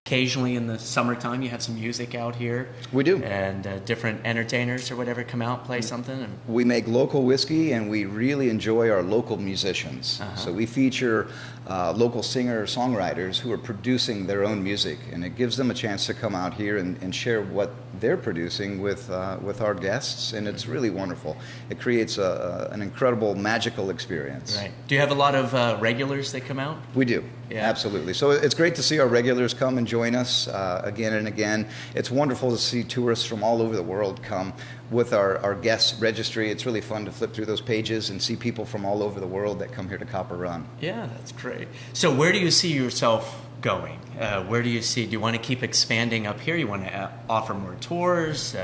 Occasionally in the summertime, you have some music out here. We do. And different entertainers or whatever come out, play something. And... We make local whiskey, and we really enjoy our local musicians. So we feature local singer-songwriters who are producing their own music, and it gives them a chance to come out here and share what they're producing with our guests, and it's really wonderful. It creates an incredible, magical experience. Right. Do you have a lot of regulars that come out? We do. Yeah. Absolutely. So it's great to see our regulars come and join us again and again. It's wonderful to see tourists from all over the world come with our guest registry. It's really fun to flip through those pages and see people from all over the world that come here to Copper Run. Yeah, that's great. So where do you see yourself going? Do you want to keep expanding up here? You want to offer more tours?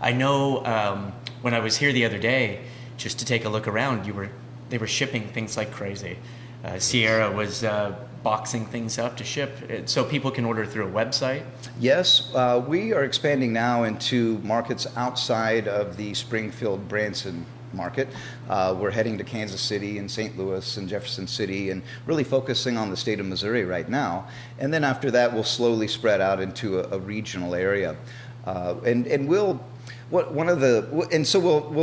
I know when I was here the other day, just to take a look around, they were shipping things like crazy. Sierra was boxing things up to ship so people can order through a website? Yes, we are expanding now into markets outside of the Springfield Branson market. We're heading to Kansas City and St. Louis and Jefferson City and really focusing on the state of Missouri right now. And then after that, we'll slowly spread out into a regional area. We'll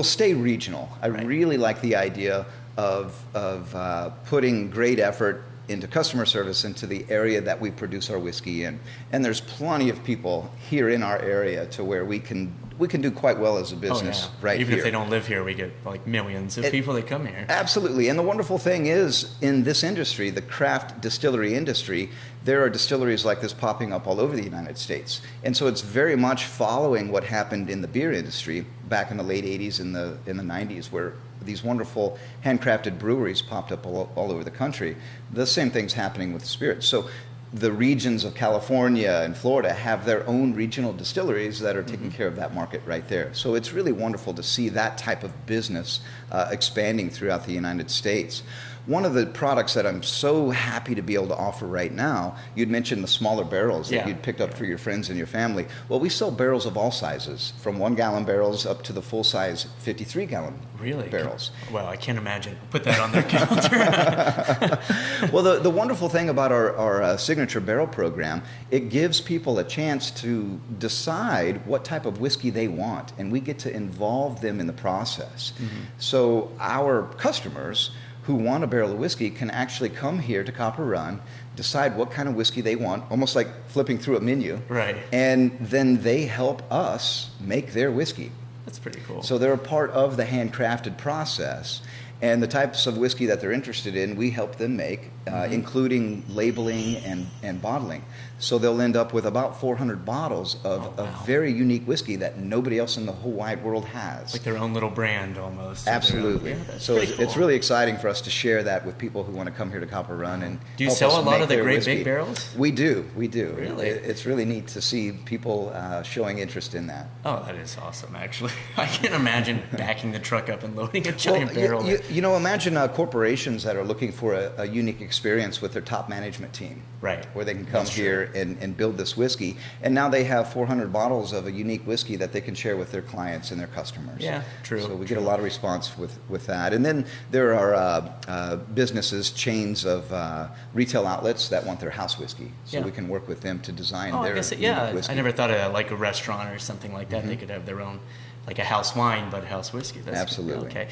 stay regional. I really like the idea of putting great effort into customer service into the area that we produce our whiskey in. And there's plenty of people here in our area to where we can do quite well as a business right Even here. If they don't live here, we get like millions of people that come here. Absolutely. And the wonderful thing is, in this industry, the craft distillery industry, there are distilleries like this popping up all over the United States. And so it's very much following what happened in the beer industry back in the late 80s and in the 90s, where these wonderful handcrafted breweries popped up all over the country. The same thing's happening with spirits. So the regions of California and Florida have their own regional distilleries that are taking care of that market right there. So it's really wonderful to see that type of business expanding throughout the United States. One of the products that I'm so happy to be able to offer right now, you'd mentioned the smaller barrels that you'd picked up for your friends and your family. Well, we sell barrels of all sizes, from 1 gallon barrels up to the full-size 53-gallon barrels. Well, I can't imagine. Put that on their counter. Well, the wonderful thing about our signature barrel program, it gives people a chance to decide what type of whiskey they want, and we get to involve them in the process. So our customers who want a barrel of whiskey can actually come here to Copper Run, decide what kind of whiskey they want, almost like flipping through a menu. Right. And then they help us make their whiskey. That's pretty cool. So they're a part of the handcrafted process. And the types of whiskey that they're interested in, we help them make, including labeling and bottling. So they'll end up with about 400 bottles of a very unique whiskey that nobody else in the whole wide world has. Like their own little brand almost. Absolutely. So it's really exciting for us to share that with people who want to come here to Copper Run. And do you sell a lot of the great whiskey. big barrels? We do. Really? It's really neat to see people showing interest in that. Oh, that is awesome, actually. I can't imagine backing the truck up and loading a giant barrel. Imagine corporations that are looking for a unique experience with their top management team. Right. Where they can come here and build this whiskey. And now they have 400 bottles of a unique whiskey that they can share with their clients and their customers. Yeah, true. So we get a lot of response with that. And then there are businesses, chains of retail outlets that want their house whiskey. So we can work with them to design their unique whiskey. I never thought of that, like a restaurant or something like that. They could have their own, like a house wine, but house whiskey. That's absolutely. Okay.